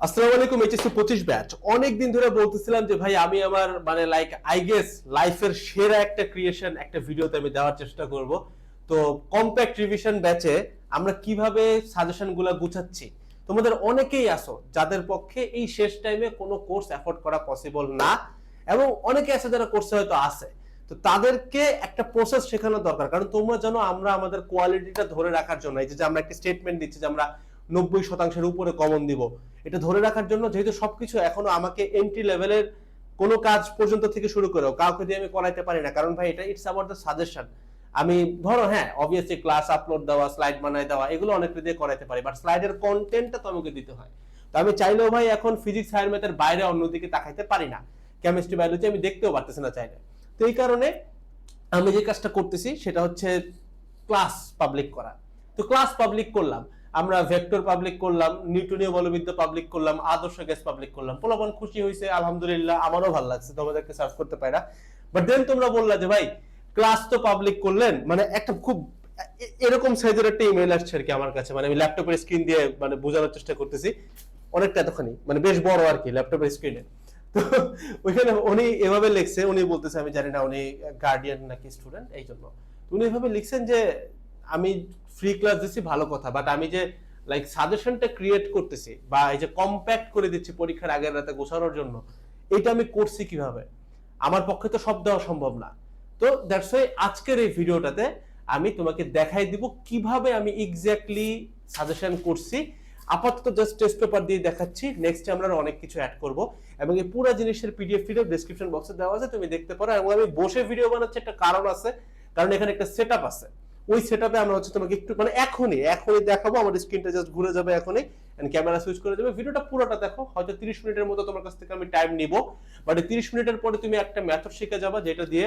আসসালামু আলাইকুম। HSC 25 batch অনেক দিন ধরে বলতেছিলাম যে ভাই আমি আমার মানে লাইক আই গেস লাইফের সেরা একটা ক্রিয়েশন একটা ভিডিওতে আমি দেওয়ার চেষ্টা করব। তো কম্প্যাক্ট রিভিশন ব্যাচে আমরা কিভাবে সাজেশনগুলো গুছাচ্ছি, তোমাদের অনেকেই আসো যাদের পক্ষে এই শেষ টাইমে কোনো কোর্স অ্যাফোর্ড করা পসিবল না, এবং অনেকে আছে যারা কোর্সে হয়তো আছে। তো তাদেরকে একটা প্রসেস শেখানো দরকার, কারণ তোমরা জানো আমরা আমাদের কোয়ালিটিটা ধরে রাখার জন্য এই যে আমরা একটা স্টেটমেন্ট দিচ্ছি যে আমরা 90% উপরে কমন দিব, এটা ধরে রাখার জন্য যেহেতু সবকিছু এখনো আমাকে এন্ট্রি লেভেলের কোনো কাজ পর্যন্ত থেকে শুরু করেও কাউকে দিয়ে আমি করাইতে পারি না, কারণ ভাই এটা ইটস অ্যাবাউট দ্য সাজেশন। আমি ধরো হ্যাঁ অবভিয়াসলি ক্লাস আপলোড দেওয়া, স্লাইড বানাই দেওয়া, এগুলো অনেক দিয়ে করাইতে পারি, বাট স্লাইডের কন্টেন্টটা তো আমাকে দিতে হয়। তো আমি চাইলেও ভাই এখন ফিজিক্স হায়ার ম্যাথের বাইরে অন্যদিকে তাকাইতে পারি না, কেমিস্ট্রি বায়োলজি আমি দেখতেও পারতেছি না চাইলে। তো এই কারণে আমি যে কাজটা করতেছি সেটা হচ্ছে ক্লাস পাবলিক করা। তো ক্লাস পাবলিক করলাম, আমরা ভেক্টর পাবলিক করলাম, নিউটনীয় বলবিদ্যা পাবলিক করলাম, আদর্শ গ্যাস পাবলিক করলাম, পোলাপান খুশি হয়েছে আলহামদুলিল্লাহ, আমারও ভালো লাগছে, তোমাদেরকে সার্ভ করতে পারি না। বাট দেন তোমরা বললা যে ভাই ক্লাস তো পাবলিক করলেন, মানে একটা খুব এরকম সাইজের একটা ইমেল আসছে আর কি আমার কাছে, মানে আমি ল্যাপটপের স্ক্রিন দিয়ে মানে বোঝানোর চেষ্টা করতেছি, অনেকটা এতখানি মানে বেশ বড় আর কি ল্যাপটপের স্ক্রিনে। তো ওইখানে উনি এভাবে লিখছে, উনি বলতেছে আমি জানি না উনি গার্ডিয়ান নাকি স্টুডেন্ট, এই জন্য উনি এভাবে লিখছেন যে আমি ফ্রি ক্লাস দিচ্ছি ভালো কথা, বাট আমি যে লাইক সাজেশনটা ক্রিয়েট করতেছি বা এই যে কম্প্যাক্ট করে দিচ্ছি পরীক্ষার আগের রাতে গোছানোর জন্য, এটা আমি করছি কিভাবে, আমার পক্ষে তো সব দেওয়া সম্ভব না। তো দ্যাটস ওয়াই আজকের এই ভিডিওটাতে আমি তোমাকে দেখাই দিব কিভাবে আমি এক্স্যাক্টলি সাজেশন করছি। আপাতত জাস্ট টেস্ট পেপার দিয়ে দেখাচ্ছি, নেক্সট আমরা অনেক কিছু অ্যাড করব, এবং এই পুরো জিনিসের পিডিএফ ডেসক্রিপশন বক্সে দেওয়া আছে, তুমি দেখতে পারো। এবং আমি বসে ভিডিও বানাচ্ছি একটা কারণ আছে, কারণ এখানে একটা সেটআপ আছে, ওই সেটআপে আমরা হচ্ছে তোমাকে একটু মানে এখনই দেখাবো, আমার স্ক্রিনটা জাস্ট ঘুরে যাবে এখনই, এন্ড ক্যামেরা সুইচ করে যাবে, ভিডিওটা পুরোটা দেখো, হয়তো 30 মিনিটের মতো তোমার কাছ থেকে আমি টাইম নিব, বাট এই 30 মিনিটের পরে তুমি একটা মেথড শিখে যাবে যেটা দিয়ে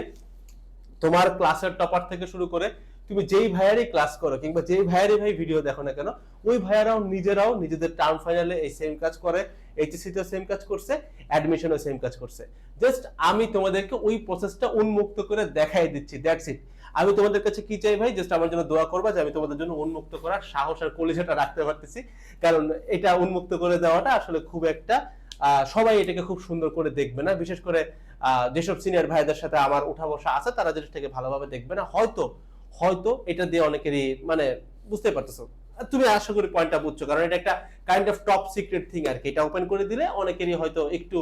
তোমার ক্লাসের টপার থেকে শুরু করে তুমি যেই ভাইয়ারই ক্লাস করো কিংবা যেই ভাইয়ারই ভাই ভিডিও দেখো না কেন, ওই ভাইয়ারাও নিজেরাও নিজেদের টার্ম ফাইনালে এই সেম কাজ করে, এইচএসসি তেও সেম কাজ করছে, অ্যাডমিশনেও সেম কাজ করছে। জাস্ট আমি তোমাদেরকে ওই প্রসেসটা উন্মুক্ত করে দেখাই দিচ্ছি, দ্যাটস ইট। আমি তোমাদের কাছে কি চাই ভাই, জাস্ট আমার জন্য দোয়া করবা যে আমি তোমাদের জন্য উন্মুক্ত করার সাহস আর কলিজাটা রাখতে পারতেছি, কারণ এটা উন্মুক্ত করে দেওয়াটা আসলে খুব একটা সবাই এটাকে খুব সুন্দর করে দেখবে না, বিশেষ করে যেসব সিনিয়র ভাইদের সাথে আমার উঠা বসা আছে তারা জিনিসটাকে ভালোভাবে দেখবে না, হয়তো হয়তো এটা দিয়ে অনেকেরই মানে বুঝতে পারতেছো, তুমি আশা করি পয়েন্টটা বুঝছো, কারণ এটা একটা kind of top secret thing আর কি, এটা ওপেন করে দিলে অনেকেরই হয়তো একটু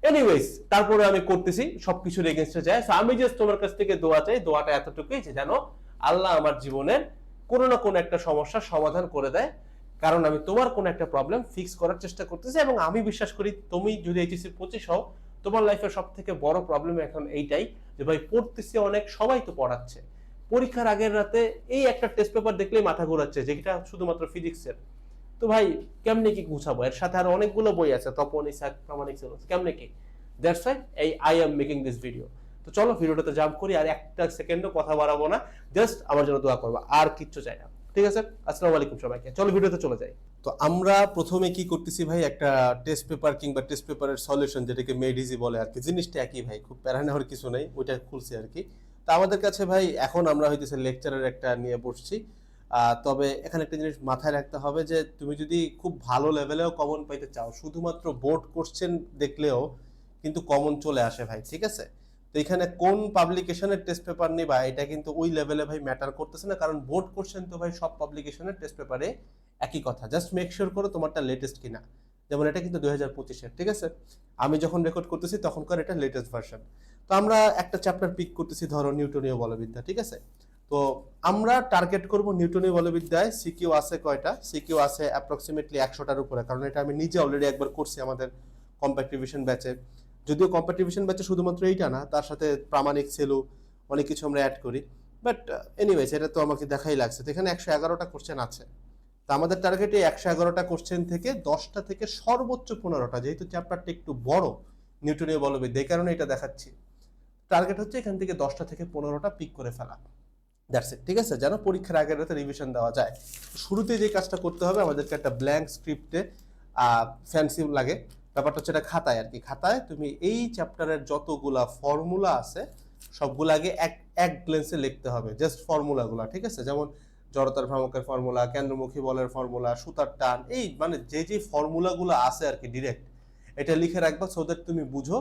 এনিওয়েজ। তারপরে আমি করতেছি সবকিছুর এগেইনস্টে যায়। সো আমি জাস্ট তোমার কাছ থেকে দোয়া চাই, দোয়াটা এতটুকুই যে জানো আল্লাহ আমার জীবনের কোনো না কোনো একটা সমস্যার সমাধান করে দেয়, কারণ আমি তোমার কোনো একটা প্রবলেম ফিক্স করার চেষ্টা করতেছি, এবং আমি বিশ্বাস করি তুমি যদি এইচএসসি 25 হও, তোমার লাইফের সব থেকে বড় প্রবলেম এখন এইটাই যে ভাই পড়তেছি অনেক, সবাই তো পড়াচ্ছে, পরীক্ষার আগের রাতে এই একটা টেস্ট পেপার দেখলেই মাথা ঘোরাচ্ছে যেটা শুধুমাত্র ফিজিক্সের। তো ভাই কেমনে কি গুছাবো, এর সাথে আর অনেকগুলো বই আছে, তপন, ইসাক, প্রামাণিক, কেমনে কি, দ্যাটস ওয়াই এই I am making this video. তো চলো ভিডিওটাতে জাম্প করি, আর একটা সেকেন্ডও কথা বাড়াবো না, জাস্ট আমার জন্য দোয়া করবা, আর কিচ্ছু চাই না, ঠিক আছে? আসসালামু আলাইকুম সবাইকে, চলো ভিডিওতে চলে যাই। তো আমরা প্রথমে কি করতেছি ভাই, একটা টেস্ট পেপার কিংবা টেস্ট পেপারের সলিউশন যেটাকে মেড ইজি বলে আর কি, জিনিসটা একই ভাই, খুব প্যারা নেওয়ার কিছু নেই, ওইটা খুলছি আর কি। তো আমাদের কাছে ভাই এখন আমরা হইতেছে লেকচারের একটা নিয়ে বসছি, তবে এখানে একটা জিনিস মাথায় রাখতে হবে যে তুমি যদি খুব ভালো লেভেলেও কমন পাইতে চাও, শুধুমাত্র বোর্ড কোশ্চেন দেখলেও কিন্তু কমন চলে আসে ভাই, ঠিক আছে? তো এখানে কোন পাবলিকেশনের টেস্ট পেপার নিবা এটা কিন্তু ওই লেভেলে ভাই ম্যাটার করতেছে না, কারণ বোর্ড কোশ্চেন তো ভাই সব পাবলিকেশনের টেস্ট পেপারে একই কথা, জাস্ট মেক শিওর করো তোমারটা লেটেস্ট কিনা। যেমন এটা কিন্তু 2025-এর, ঠিক আছে? আমি যখন রেকর্ড করতেছি তখনকার এটা লেটেস্ট ভার্সন। তো আমরা একটা চ্যাপ্টার পিক করতেছি, ধরো নিউটনীয় বলবিদ্যা, ঠিক আছে? তো আমরা টার্গেট করব নিউটনীয় বলবিদ্যায় সিকিউ আছে কয়টা, সিকিউ আছে অ্যাপ্রক্সিমেটলি 100টার উপরে, কারণ এটা আমি নিজে অলরেডি একবার করছি আমাদের কম্প্যাক্ট রিভিশন ব্যাচে। যদিও কম্প্যাক্ট রিভিশন ব্যাচে শুধুমাত্র এইটা না, তার সাথে প্রামাণিক সেলু অনেক কিছু আমরা অ্যাড করি, বাট এনিওয়েজ এটা তো আমাকে দেখাই লাগছে। তো এখানে 111টা কোশ্চেন আছে, তো আমাদের টার্গেটে 111টা কোশ্চেন থেকে 10টা থেকে সর্বোচ্চ 15টা, যেহেতু চ্যাপ্টারটা একটু বড় নিউটনীয় বলবিদ্যা এই কারণে এটা দেখাচ্ছি, টার্গেট হচ্ছে এখান থেকে 10টা থেকে 15টা পিক করে ফেলা, দ্যাটস ইট, ঠিক আছে? যেন পরীক্ষার আগের রাতে রিভিশন দেওয়া যায়। শুরুতে যে কাজটা করতে হবে, আমাদেরকে একটা ব্ল্যাঙ্ক স্ক্রিপ্টে ফ্যান্সি লাগে, ব্যাপারটা হচ্ছে এটা খাতায় আর কি, খাতায় তুমি এই চ্যাপ্টারের যতগুলা ফর্মুলা আছে সবগুলো আগে এক এক গ্লেন্সে লিখতে হবে, জাস্ট ফর্মুলাগুলা, ঠিক আছে? যেমন জড়তার ভ্রামকের ফর্মুলা, কেন্দ্রমুখী বলের ফর্মুলা, সুতার টান, এই মানে যে ফর্মুলাগুলো আছে আর কি ডিরেক্ট, এটা লিখে রাখবা সো দ্যাট তুমি বুঝো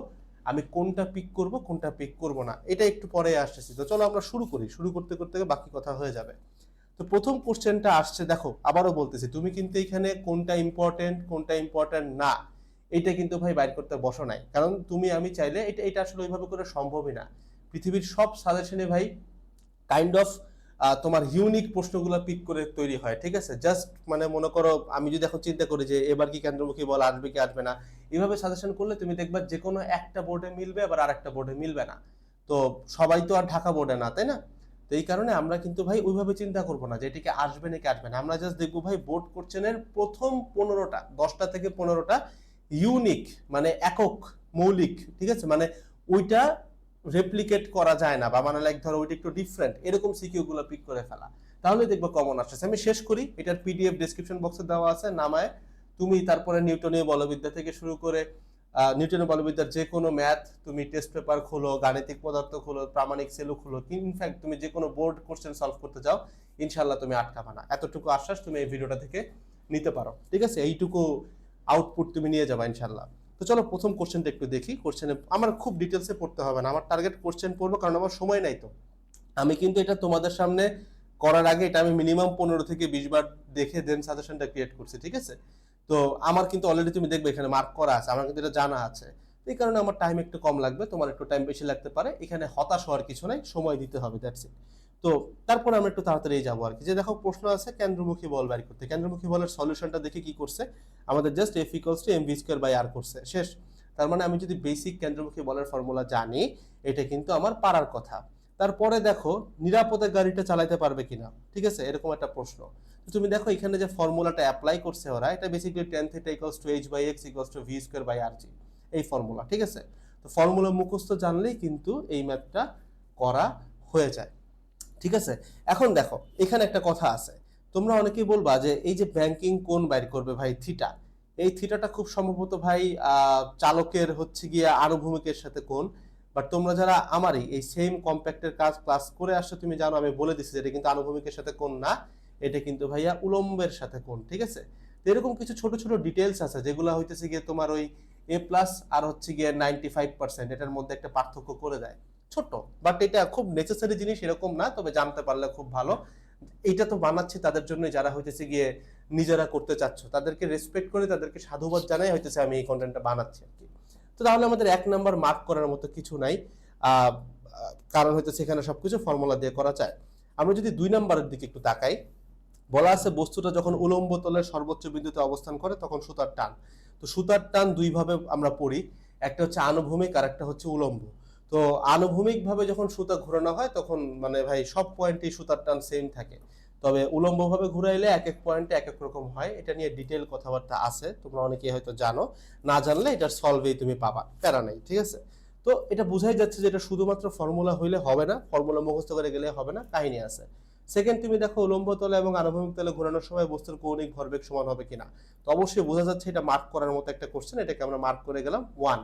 আমি কোনটা পিক করব কোনটা পিক করব না। এটা একটু পরে আসতেছি। তো চলো আমরা শুরু করি, শুরু করতে করতে বাকি কথা হয়ে যাবে। তো প্রথম কোশ্চেনটা আসছে, দেখো আবারও বলতেছি, তুমি কিন্তু এখানে কোনটা ইম্পর্টেন্ট না এটা কিন্তু ভাই বাইর করতে বসো নাই, কারণ তুমি আমি চাইলে এটা আসলে ওইভাবে করে সম্ভবই না। পৃথিবীর সব সাজেশনে ভাই কাইন্ড অফ তোমার ইউনিক প্রশ্নগুলো পিক করে তৈরি হয়, ঠিক আছে? জাস্ট মানে মনে করো আমি যদি এখন চিন্তা করি যে এবার কি কেন্দ্রমুখী বল আসবে কি আসবে না, এভাবে সাজেশন করলে তুমি দেখবা যে কোনো একটা বোর্ডে মিলবে, আবার আরেকটা বোর্ডে মিলবে না। তো সবাই তো আর ঢাকা বোর্ডে না, তাই না? তো এই কারণে আমরা কিন্তু ভাই ওইভাবে চিন্তা করবো না যে এটিকে আসবে নাকি আসবে না, আমরা জাস্ট দেখবো ভাই বোর্ড কোশ্চেনের প্রথম 15টা 10টা থেকে 15টা ইউনিক মানে একক মৌলিক, ঠিক আছে, মানে ওইটা রেপ্লিকেট করা যায় না, বা মানে লাইক ধরো ওইটা একটু ডিফারেন্ট, এরকম সিকিউ গুলো পিক করে ফেলা, তাহলে দেখবো কমন আসছে। আমি শেষ করি, এটার পিডিএফ ডেসক্রিপশন বক্সে দেওয়া আছে, নামায় তুমি তারপরে নিউটনীয় বলবিদ্যা থেকে শুরু করে নিউটনের বলবিদ্যার যে কোনো ম্যাথ তুমি টেস্ট পেপার খোলো, গাণিতিক পদার্থ খোলো, প্রামাণিক সেলু খোলো, ইনফ্যাক্ট তুমি যে কোনো বোর্ড কোশ্চেন সলভ করতে যাও, ইনশাল্লাহ তুমি আটকাবা না। এতটুকু আশ্বাস তুমি এই ভিডিওটা থেকে নিতে পারো, ঠিক আছে? এইটুকু আউটপুট তুমি নিয়ে যাবা ইনশাল্লাহ। তো চলো প্রথম কোশ্চেনটা একটু দেখি। কোশ্চেনে আমার খুব ডিটেলসে পড়তে হবে না, আমার টার্গেট কোশ্চেন পড়বো, কারণ আমার সময় নাই। তো আমি কিন্তু এটা তোমাদের সামনে করার আগে এটা আমি মিনিমাম 15 থেকে 20 বার দেখে দেন সাজেশনটা ক্রিয়েট করছি, ঠিক আছে? তো আমার কিন্তু অলরেডি তুমি দেখবে এখানে মার্ক করা আছে, আমার কিন্তু এটা জানা আছে। এই কারণে আমার টাইম একটু কম লাগবে, তোমার একটু টাইম বেশি লাগতে পারে। এখানে হতাশ হওয়ার কিছু নাই, সময় দিতে হবে, দ্যাটস ইট। তো তারপরে আমরা একটু তাড়াতাড়ি যাবো আর কি। যে দেখো প্রশ্ন আছে কেন্দ্রমুখী বল বের করতে, কেন্দ্রমুখী বলের সলিউশনটা দেখে কি করছে আমাদের, just F equals to M V square by R করছে, শেষ। তার মানে আমি যদি বেসিক কেন্দ্রমুখী বলের ফর্মুলা জানি, এটা কিন্তু আমার পারার কথা। তারপরে দেখো নিরাপদে গাড়িটা চালাতে পারবে কিনা, ঠিক আছে, এরকম একটা প্রশ্ন। তুমি দেখো এখানে যে ফর্মুলাটা অ্যাপ্লাই করছে ওরা, এটা basically tan θ equals to h by x equals to v square by rg, এই ফর্মুলা, ঠিক আছে? তো ফর্মুলা মুখস্থ জানলেই কিন্তু এই ম্যাথটা করা হয়ে যায়, ঠিক আছে? এখন দেখো এখানে একটা কথা আছে, তোমরা অনেকেই বলবা যে এই যে ব্যাংকিং কোণ বাইর করবে ভাই থিটা, এই থিটাটা খুব সম্ভবত ভাই চালকের হচ্ছে গিয়ে আনুভূমিকের সাথে কোণ। বাট তোমরা যারা আমারই এই সেম কম্প্যাক্টের কাজ ক্লাস করে আসছো, তুমি জানো আমি বলে দিচ্ছি এটা কিন্তু আনুভূমিকের সাথে কোণ না, এটা কিন্তু ভাইয়া উলম্বের সাথে কোণ, ঠিক আছে? তো এরকম কিছু ছোট ছোট ডিটেলস আছে যেগুলো হইতেছে গিয়ে তোমার ওই এ প্লাস আর হচ্ছে গিয়ে 95% এটার মধ্যে একটা পার্থক্য করে দেয়, ছোট। বাট এটা খুব নেসেসারি জিনিস এরকম না, তবে জানতে পারলে খুব ভালো। এটা তো বানাচ্ছি তাদের জন্য যারা হইতেছে গিয়ে নিজেরা করতে চাচ্ছ, তাদেরকে রেসপেক্ট করে তাদেরকে সাধুবাদ জানাই হইতেছে আমি এই কন্টেন্টটা বানাচ্ছি আর কি। তো তাহলে আমাদের 1 নাম্বার মার্ক করার মতো কিছু নাই, কারণ হইতেছে এখানে সবকিছু ফর্মুলা দিয়ে করা যায়। আমরা যদি 2 নাম্বারের দিকে একটু তাকাই, বলা আছে বস্তুটা যখন উলম্ব তলের সর্বোচ্চ বিন্দুতে অবস্থান করে তখন সুতার টান। তো সুতার টান দুই ভাবে আমরা পড়ি, একটা হচ্ছে আনুভূমিক আর একটা হচ্ছে উলম্ব। তো আনুভূমিক ভাবে যখন সুতা ঘোরানো হয় তখন মানে ভাই সব পয়েন্টে সুতার টান সেম থাকে, তবে উলম্ব ভাবে ঘুরাইলে এক এক পয়েন্টে এক এক রকম হয়। এটা নিয়ে ডিটেল কথাবার্তা আছে, তোমরা অনেকেই হয়তো জানো, না জানলে এটার সলভেই তুমি পাবা, প্যারা নাই, ঠিক আছে? তো এটা বোঝাই যাচ্ছে যে এটা শুধুমাত্র ফর্মুলা হইলে হবে না, ফর্মুলা মুখস্থ করে গেলে হবে না, কাহিনী আছে। সেকেন্ড, তুমি দেখো উলম্ব তলে এবং আনুভূমিক তলে ঘোরানোর সময় বস্তুর কৌণিক ভরবেগ সমান হবে কিনা। তো অবশ্যই বোঝা যাচ্ছে এটা মার্ক করার মতো একটা কোশ্চেন, এটাকে আমরা মার্ক করে গেলাম 1,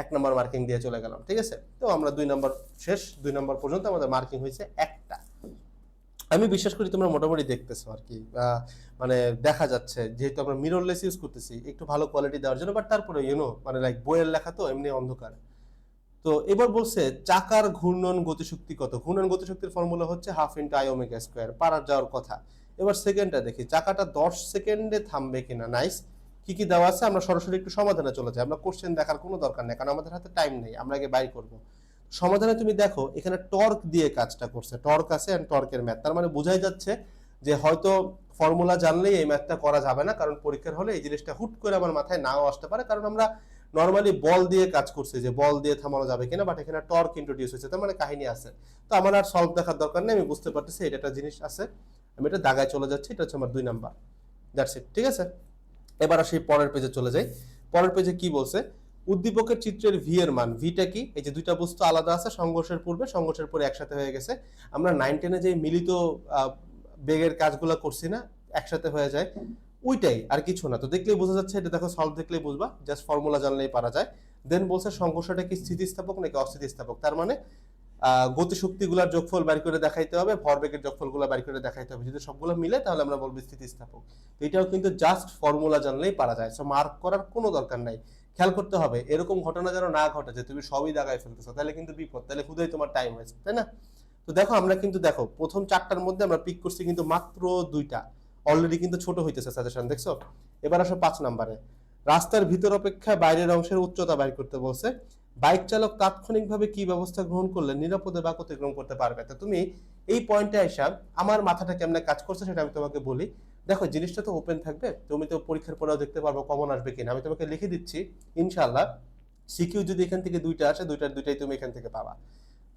1 নাম্বার মার্কিং দিয়ে চলে গেলাম, ঠিক আছে? তো আমরা 2 নাম্বার শেষ, 2 নাম্বার পর্যন্ত আমাদের মার্কিং হয়েছে একটা। আমি বিশ্বাস করি তোমরা মোটামুটি দেখতেছো আর কি, মানে দেখা যাচ্ছে যেহেতু আমরা মিররলেস ইউজ করতেছি একটু ভালো কোয়ালিটি দেওয়ার জন্য, বাট তারপরে মানে লাইক বইয়ের লেখা তো এমনি অন্ধকার। তো এবার বলছে চাকার ঘূর্ণন গতিশক্তি কত। ঘূর্ণন গতিশক্তির ফর্মুলা হচ্ছে half into I omega square, পারার যাওয়ার কথা। এবার সেকেন্ডটা দেখি, চাকাটা 10 সেকেন্ডে থামবে কিনা। নাইস, কি কি দেওয়া আছে আমরা সরাসরি একটু সমাধানে চলে যাই, আমরা কোশ্চেন দেখার কোনো দরকার নেই, কারণ আমাদের হাতে টাইম নেই, আমরা আগে বাইর করব সমাধানে। তুমি দেখো এখানে টর্ক দিয়ে কাজটা করছে, টর্ক আছে এন্ড টর্কের ম্যাথ, তার মানে বোঝাই যাচ্ছে যে হয়তো ফর্মুলা জানলেই এই ম্যাথটা করা যাবে না, কারণ পরীক্ষার হলে এই জিনিসটা হুট করে আমার মাথায় নাও আসতে পারে, কারণ আমরা নর্মালি বল দিয়ে কাজ করছে যে বল দিয়ে থামানো যাবে কিনা, বাট এখানে টর্ক ইন্ট্রোডিউস হয়েছে, তার মানে কাহিনী আছে। তো আমার আর সলভ দেখার দরকার নেই, আমি বুঝতে পারতেছি এটা একটা জিনিস আছে, আমি এটা দাগায় চলে যাচ্ছি, এটা হচ্ছে আমার 2 নাম্বার, দ্যাটস ইট, ঠিক আছে? এবার আসি পরের পেজে চলে যাই। পরের পেজে কি বলছে, উদ্দীপকের চিত্রের ভি এর মান, ভিটা কি, এই যে দুইটা বস্তু আলাদা আছে সংঘর্ষের পূর্বে, সংঘর্ষের পরে একসাথে হয়ে গেছে। আমরা 9-10 যে মিলিত বেগের কাজগুলো করছি না, একসাথে হয়ে যায়, ওইটাই আর কিছু না। তো দেখলেই বোঝা যাচ্ছে, এটা দেখো সলভ দেখলেই বুঝবা, জাস্ট ফর্মুলা জানলেই পারা যায়। দেন বলছে সংঘর্ষটা কি স্থিতিস্থাপক নাকি অস্থিতিস্থাপক, তার মানে গতিশক্তিগুলোর যোগফল বের করে দেখাইতে হবে, ভরবেগের যোগফলগুলো বের করে দেখাইতে হবে। যদি সবগুলো মিলে তাহলে আমরা বলবো স্থিতিস্থাপক। তো এটাও কিন্তু জাস্ট ফর্মুলা জানলেই পারা যায়, সো মার্ক করার কোনো দরকার নাই। খেয়াল করতে হবে এরকম ঘটনা যেন না ঘটে যে তুমি সবই দাগায় ফেলতেছো, তাহলে কিন্তু বিপদ, তাহলে খুদাই তোমার টাইম ওয়েস্ট, তাই না? তো দেখো আমরা কিন্তু দেখো প্রথম 4টার মধ্যে আমরা পিক করছি কিন্তু মাত্র 2টা, অলরেডি কিন্তু ছোট হইতেছে সাজেশন, দেখছো? এবার আসো 5 নম্বরে, রাস্তার ভিতর অপেক্ষা বাইরের অংশের উচ্চতা বাইর করতে বলছে। বাইক চালক তাৎক্ষণিকভাবে কি ব্যবস্থা গ্রহণ করলে নিরাপদে বাঁক অতিক্রম করতে পারবে? তো তুমি এই পয়েন্টে আইসা আমার মাথাটা কেমনে কাজ করছে সেটা আমি তোমাকে বলি। দেখো জিনিসটা তো ওপেন থাকবে, তুমি তো পরীক্ষার পরেও দেখতে পারবো কমন আসবে কিনা। আমি তোমাকে লিখে দিচ্ছি ইনশাআল্লাহ, সিকিউ যদি এখান থেকে 2টা আসে, দুইটাই তুমি এখান থেকে পাবা।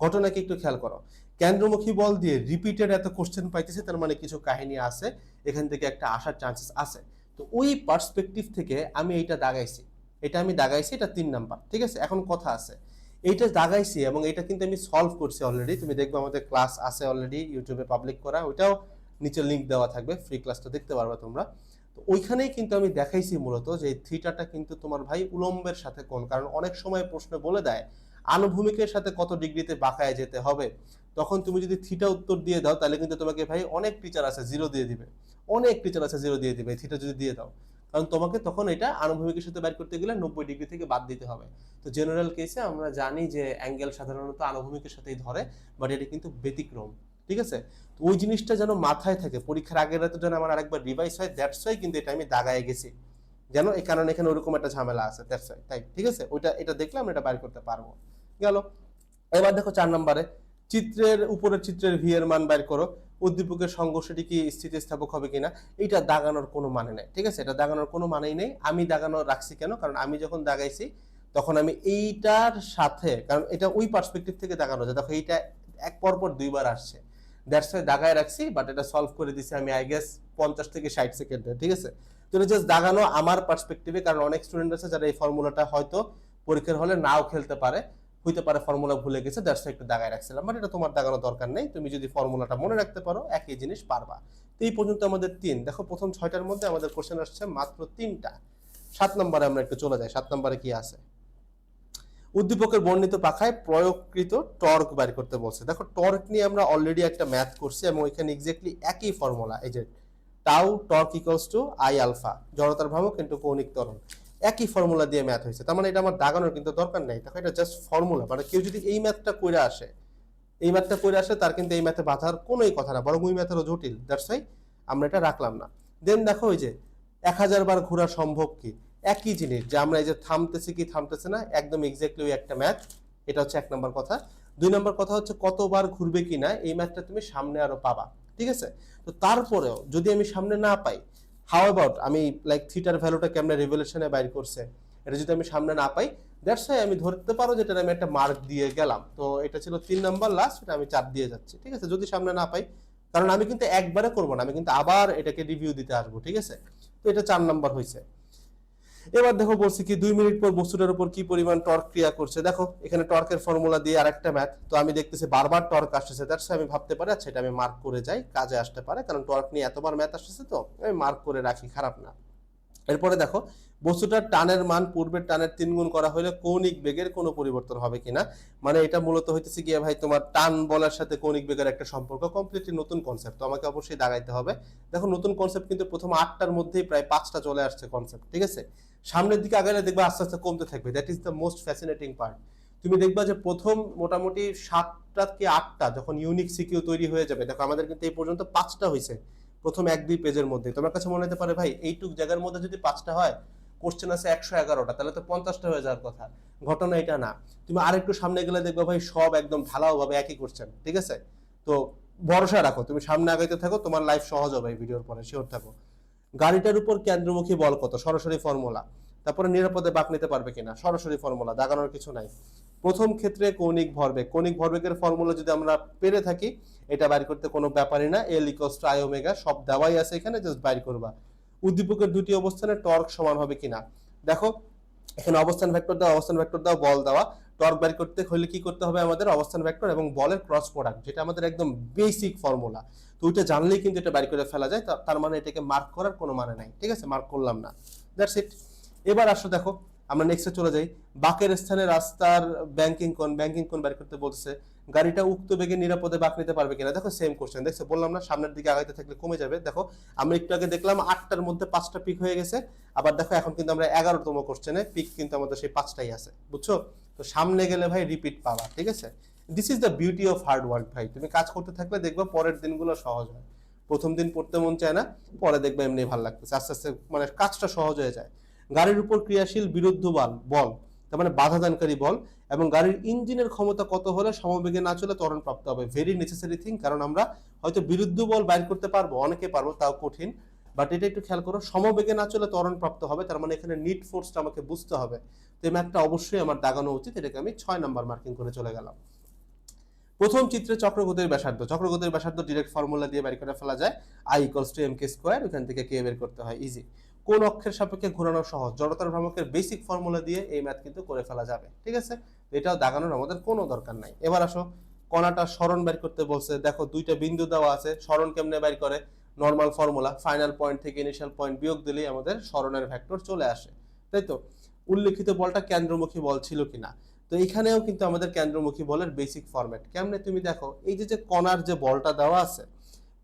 ঘটনাকে একটু খেয়াল করো, কেন্দ্রমুখী বল দিয়ে রিপিটেড এত কোশ্চেন পাইতেছে, তার মানে কিছু কাহিনী আছে, এখান থেকে একটা আসার চান্সেস আছে। তো ওই পার্সপেক্টিভ থেকে আমি এইটা দাগাইছি, এটা 3 নাম্বার, ঠিক আছে? এখন কথা আছে, এইটা দাগাইছি এবং এটা কিন্তু আমি সলভ করছি অলরেডি। তুমি দেখবে আমাদের ক্লাস আছে অলরেডি ইউটিউবে পাবলিক করা, ওইটাও নিচে লিংক দেওয়া থাকবে, ফ্রি ক্লাসটা দেখতে পারবে তোমরা। তো ওইখানেই কিন্তু আমি দেখাইছি মূলত যে থিটাটা কিন্তু তোমার ভাই উলম্বের সাথে কোণ, কারণ অনেক সময় প্রশ্ন বলে দেয় আনুভূমিকের সাথে কত ডিগ্রিতে বাঁকায় যেতে হবে, তখন তুমি যদি থিটা উত্তর দিয়ে দাও তাহলে কিন্তু তোমাকে ভাই অনেক টিচার আছে জিরো দিয়ে দিবে, থিটা যদি দিয়ে দাও, কারণ তোমাকে তখন এটা আনুভূমিকের সাথে বের করতে গেলে 90 ডিগ্রি থেকে বাদ দিতে হবে। তো জেনারেল কেসে আমরা জানি যে অ্যাঙ্গেল সাধারণত আনুভূমিকের সাথেই ধরে, বাট এটা কিন্তু ব্যতিক্রম, ঠিক আছে? তো ওই জিনিসটা যেন মাথায় থাকে, পরীক্ষার আগের রাতে যেন আমার আরেকবার রিভাইজ হয়, দ্যাটস ওয়াই কিন্তু এটা আমি দাগায় গেছি, যেন এই কারণে এখানে ওরকম একটা ঝামেলা আছে, দ্যাটস ওয়াই, তাই ঠিক আছে? এটা দেখলে আমরা এটা বাইর করতে পারবো। গেল। এবার দেখো 4 নম্বরে, উপরের চিত্রের ভি এর মান বাইর করো, উদ্দীপকের সংঘর্ষটি কি স্থিতিস্থাপক হবে কিনা। এটা দাগানোর কোনো মানে নেই, ঠিক আছে? এটা দাগানোর কোনো মানেই নেই। আমি দাগানো রাখছি কেন, কারণ আমি যখন দাগাইছি তখন আমি এইটার সাথে, কারণ এটা ওই পার্সপেক্টিভ থেকে দাগানো যায়, দেখো এইটা এক পর 2বার আসছে, দ্যাটস ওয়াই দাগায় রাখছি, বাট এটা সলভ করে দিছি আমি আই গেস 50 থেকে 60 সেকেন্ডে, ঠিক আছে? তো এটা জাস্ট দাগানো আমার পার্সপেক্টিভে, কারণ অনেক স্টুডেন্ট আছে যারা এই ফর্মুলাটা হয়তো পরীক্ষার হলে নাও খেলতে পারে, হইতে পারে ফর্মুলা ভুলে গেছে, দ্যাটস একটু দাগায় রাখছিলাম, বাট এটা তোমার দাগানোর দরকার নেই, তুমি যদি ফর্মুলাটা মনে রাখতে পারো একই জিনিস পারবা। তো এই পর্যন্ত আমাদের 3, দেখো প্রথম 6টার মধ্যে আমাদের কোশ্চেন আসছে মাত্র 3টা। 7 নম্বরে আমরা একটু চলে যাই, 7 নম্বরে কি আছে, উদ্দীপকের বর্ণিত পাখায় প্রয়োগকৃত টর্ক বের করতে বলছে। দেখো টর্ক নিয়ে আমরা অলরেডি একটা ম্যাথ করছি এবং এখানে এক্স্যাক্টলি একই ফর্মুলা, এই যে tau torque equals to I alpha, জড়তার ভ্রামক ইনটু কৌণিক ত্বরণ, একই ফর্মুলা দিয়ে ম্যাথ হয়েছে। তার মানে এটা আমার দাগানোর কিন্তু দরকার নেই, দেখো এটা জাস্ট ফর্মুলা। মানে কেউ যদি এই ম্যাথটা করে আসে, তার কিন্তু এই ম্যাথে বাধার কোনোই কথা না, বরং ওই ম্যাথেরও জটিল, দ্যাটস ওয়াই আমরা এটা রাখলাম না। দেন দেখো ওই যে 1000 বার ঘোরা সম্ভব কি, একই জিনিস, যে আমরা এই যে থামতেছে কি থামতেছে না, একদম এক্স্যাক্টলি ওই একটা ম্যাথ। এটা হচ্ছে 1 নম্বর কথা। 2 নম্বর কথা হচ্ছে কতবার ঘুরবে কিনা, এই ম্যাথটা তুমি সামনে আরো পাবা, ঠিক আছে? তো তারপরেও যদি আমি সামনে না পাই, হাউ অ্যাবাউট আমি লাইক থিটার ভ্যালুটা কেমনে রিভলিউশনে বাইর করছে, এটা যদি আমি সামনে না পাই, দ্যাটস ওয়াই আমি ধরতে পারো যেটা আমি একটা মার্ক দিয়ে গেলাম। তো এটা ছিল 3 নাম্বার লাস্ট, এটা আমি 4 দিয়ে যাচ্ছি, ঠিক আছে? যদি সামনে না পাই, কারণ আমি কিন্তু একবারে করবো না, আমি কিন্তু আবার এটাকে রিভিউ দিতে আসবো, ঠিক আছে? তো এটা 4 নাম্বার হয়েছে। এবার দেখো বলছি কি 2 মিনিট পর বস্তুটার উপর কি পরিমাণ টর্ক ক্রিয়া করছে। দেখো এখানে টর্কের ফর্মুলা দিয়ে আরেকটা ম্যাথ, তো আমি দেখতেছি বারবার টর্ক আসতেছে, দ্যাটস আমি ভাবতে পারি আচ্ছা এটা আমি মার্ক করে যাই, কাজে আসতে পারে, কারণ টর্ক নিয়ে এতবার ম্যাথ আসতেছে, তো আমি মার্ক করে রাখি, খারাপ না। এরপরে দেখো বস্তুটার টানের মান পূর্বের টানের 3 গুণ করা হলে কৌণিক বেগের কোনো পরিবর্তন হবে কিনা। মানে এটা মূলত হইতেছে গিয়ে ভাই তোমার টান বলার সাথে কৌণিক বেগের একটা সম্পর্ক, কমপ্লিটলি নতুন কনসেপ্ট, তো আমাকে অবশ্যই দাগাইতে হবে। দেখো নতুন কনসেপ্ট কিন্তু প্রথম 8টার মধ্যেই প্রায় 5টা চলে আসছে কনসেপ্ট, ঠিক আছে? সামনের দিকে আগালে দেখবে আস্তে আস্তে কমতে থাকবে, that is the most fascinating part. তুমি দেখবা যে প্রথম মোটামুটি 7টা কি 8টা যখন ইউনিক সিকিউ তৈরি হয়ে যাবে, দেখো আমাদের কিন্তু এই পর্যন্ত 5টা হয়েছে প্রথম 1-2 পেজের মধ্যে। তোমার কাছে মনে হতে পারে ভাই এইটুক জায়গার মধ্যে যদি 5টা হয়, কোশ্চেন আছে 111টা, তাহলে তো 50টা হয়ে যাওয়ার কথা। ঘটনা এটা না, তুমি আরেকটু সামনে গেলে দেখবে ভাই সব একদম ঢালাও ভাবে একই কোশ্চেন, ঠিক আছে? তো ভরসা রাখো, তুমি সামনে আগাইতে থাকো, তোমার লাইফ সহজ হবে এই ভিডিওর পরে, শিওর থাকো। গাড়িটার উপর কেন্দ্রমুখী বল কত, সরাসরি ফর্মুলা। তারপরে নিরাপদে বাঁক নিতে পারবে কিনা, সরাসরি ফর্মুলা, দাগানোর কিছু নাই। প্রথম ক্ষেত্রে কৌণিক ভরবেগের ফর্মুলা যদি আমরা পেরে থাকি, এটা বাইর করতে কোনো ব্যাপারই না, এল ইকুয়ালস টু আই ওমেগা, সব দেওয়াই আছে এখানে, জাস্ট বাইর করবা। উদ্দীপকের দুটি অবস্থানে টর্ক সমান হবে কিনা, দেখো এখানে অবস্থান ভেক্টর দাও, বল দেওয়া, টর্ক বের করতে হলে কি করতে হবে আমাদের, অবস্থান ভেক্টর এবং বলের ক্রস প্রোডাক্ট, যেটা আমাদের একদম বেসিক ফর্মুলা। তো ওইটা জানলেই কিন্তু এটা বের করে ফেলা যায়, তার মানে এটাকে মার্ক করার কোনো মানে নাই, ঠিক আছে? মার্ক করলাম না, দ্যাটস ইট। এবার আসো দেখো আমরা নেক্সটে চলে যাই। বাঁকের স্থানে রাস্তার ব্যাংকিং কোণ বের করতে বলছে। গাড়িটা উক্ত বেগে নিরাপদে বাঁক নিতে পারবে কিনা। দেখো সেম কোশ্চেন, দেখছো বললাম না সামনের দিকে আগাইতে থাকলে কমে যাবে। দেখো আমরা একটু আগে দেখলাম 8টার মধ্যে 5টা পিক হয়ে গেছে, আবার দেখো এখন কিন্তু আমরা 11তম কোশ্চেনে পিক কিন্তু আমাদের সেই 5টাই আছে, বুঝছো? তো সামনে গেলে ভাই রিপিট পাবা, ঠিক আছে? This is the beauty of hard work ভাই। তুমি কাজ করতে থাকলে দেখবে পরের দিনগুলো সহজ হয়। প্রথম দিন পড়তে মন চায় না, পরে দেখবে এমনি ভালো লাগতেছে, আস্তে আস্তে মানে কাজটা সহজ হয়ে যায়। গাড়ির উপর ক্রিয়াশীল বিরুদ্ধ বল, তার মানে বাধা দানকারী বল, এবং গাড়ির ইঞ্জিনের ক্ষমতা কত হলে সমবেগে না চলে ত্বরণ প্রাপ্ত হবে। ভেরি নেসেসারি থিং, কারণ আমরা হয়তো বিরুদ্ধ বল বাইর করতে পারবো, অনেকে পারবো, তাও কঠিন। বাট এটা একটু খেয়াল করো, সমবেগে না চলে ত্বরণ প্রাপ্ত হবে, তার মানে এখানে নিট ফোর্সটা আমাকে বুঝতে হবে। তো এই ম্যাথটা অবশ্যই আমার দাগানো উচিত, এটাকে আমি 6 নাম্বার মার্কিং করে চলে গেলাম। প্রথম চিত্রে চক্রগতির ব্যাসার্ধ ডিরেক্ট ফর্মুলা দিয়ে বের করে ফেলা যায়, I = mk², ওখান থেকে কে বের করতে হয়, ইজি। কোন অক্ষের সাপেক্ষে ঘোরানো সহজ, জড়তার ভ্রামকের বেসিক ফর্মুলা দিয়ে এই ম্যাথ কিন্তু করে ফেলা যাবে, ঠিক আছে? এটাও দাগানোর আমাদের কোনো দরকার নাই। এবার আসো, কণাটা সরণ বের করতে বলছে। দেখো দুইটা বিন্দু দেওয়া আছে, সরণ কেমনে বের করে, নর্মাল ফর্মুলা, ফাইনাল পয়েন্ট থেকে ইনিশিয়াল পয়েন্ট বিয়োগ দিলেই আমাদের সরণের ভেক্টর চলে আসে, তাই তো? উল্লেখিত বলটা কেন্দ্রমুখী বল ছিল কিনা, তো এখানেও কিন্তু আমাদের কেন্দ্রমুখী বলের বেসিক ফরম্যাট কেমনে, তুমি দেখো এই যে কণার যে বলটা দেওয়া আছে,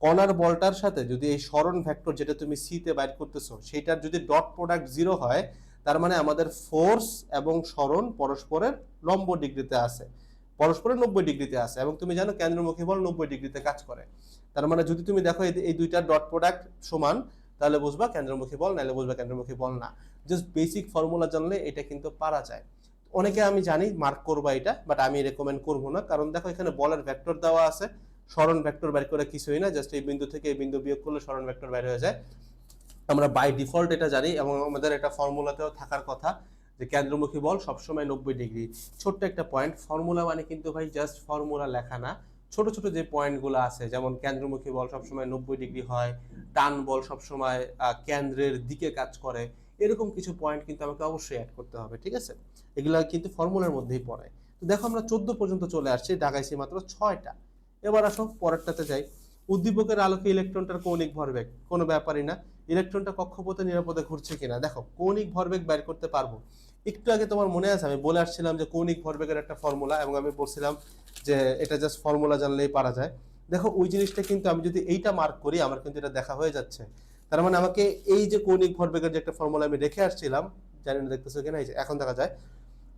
কণার বলটার সাথে যদি এই সরণ ভেক্টর যেটা তুমি সি তে বাইর করতেছো সেটার যদি ডট প্রোডাক্ট 0 হয়, তার মানে আমাদের ফোর্স এবং সরণ পরস্পরের লম্ব ডিগ্রিতে আছে, পরস্পরের 90 ডিগ্রিতে আছে, এবং তুমি জানো কেন্দ্রমুখী বল 90 ডিগ্রিতে কাজ করে। তার মানে যদি তুমি দেখো এই দুইটার ডট প্রোডাক্ট সমান, তাহলে বুঝবা কেন্দ্রমুখী বল, নাহলে বুঝবা কেন্দ্রমুখী বল না। জাস্ট বেসিক ফর্মুলা জানলে এটা কিন্তু পারা যায়। অনেকে আমি জানি মার্ক করবা এটা, বাট আমি রেকমেন্ড করবো না, কারণ দেখো এখানে বলের ভেক্টর দেওয়া আছে, সরণ ভেক্টর বের করে কিছুই না, জাস্ট এই বিন্দু থেকে এই বিন্দু বিয়োগ করলে সরণ ভেক্টর বের হয়ে যায়। আমরা বাই ডিফল্ট এটা জানি, এবং আমাদের এটা ফর্মুলাতেও থাকার কথা যে কেন্দ্রমুখী বল সবসময় 90 ডিগ্রি। ছোট্ট একটা পয়েন্ট, ফর্মুলা মানে কিন্তু ভাই জাস্ট ফর্মুলা লেখা না, ছোট ছোট যে পয়েন্টগুলো আছে, যেমন কেন্দ্রমুখী বল সবসময় 90 ডিগ্রি হয়, টান বল সবসময় কেন্দ্রের দিকে কাজ করে, এরকম কিছু পয়েন্ট কিন্তু আমাকে অবশ্যই অ্যাড করতে হবে, ঠিক আছে? এগুলো কিন্তু ফর্মুলার মধ্যেই পড়ে। তো দেখো আমরা 14 পর্যন্ত চলে আসছি, দাগাইছি মাত্র 6টা। এবার আসো পরেরটাতে যাই। উদ্দীপকের আলোকে ইলেকট্রনটার কৌণিক ভরবেগ, কোনো ব্যাপারই না। ইলেকট্রনটা কক্ষপথে নিরাপদে ঘুরছে কিনা, দেখো কৌণিক ভরবেগ বের করতে পারবো। একটু আগে তোমার মনে আছে আমি বলে আসছিলাম যে কৌণিক ভরবেগের একটা ফর্মুলা, এবং আমি বলছিলাম যে এটা জাস্ট ফর্মুলা জানলেই পারা যায়। দেখো ওই জিনিসটা কিন্তু আমি যদি এইটা মার্ক করি, আমার কিন্তু এটা দেখা হয়ে যাচ্ছে। তার মানে আমাকে এই যে কৌণিক ভরবেগের যে একটা ফর্মুলা আমি রেখে আসছিলাম, জানি না দেখতেছো কিনা, এই যে এখন দেখা যায়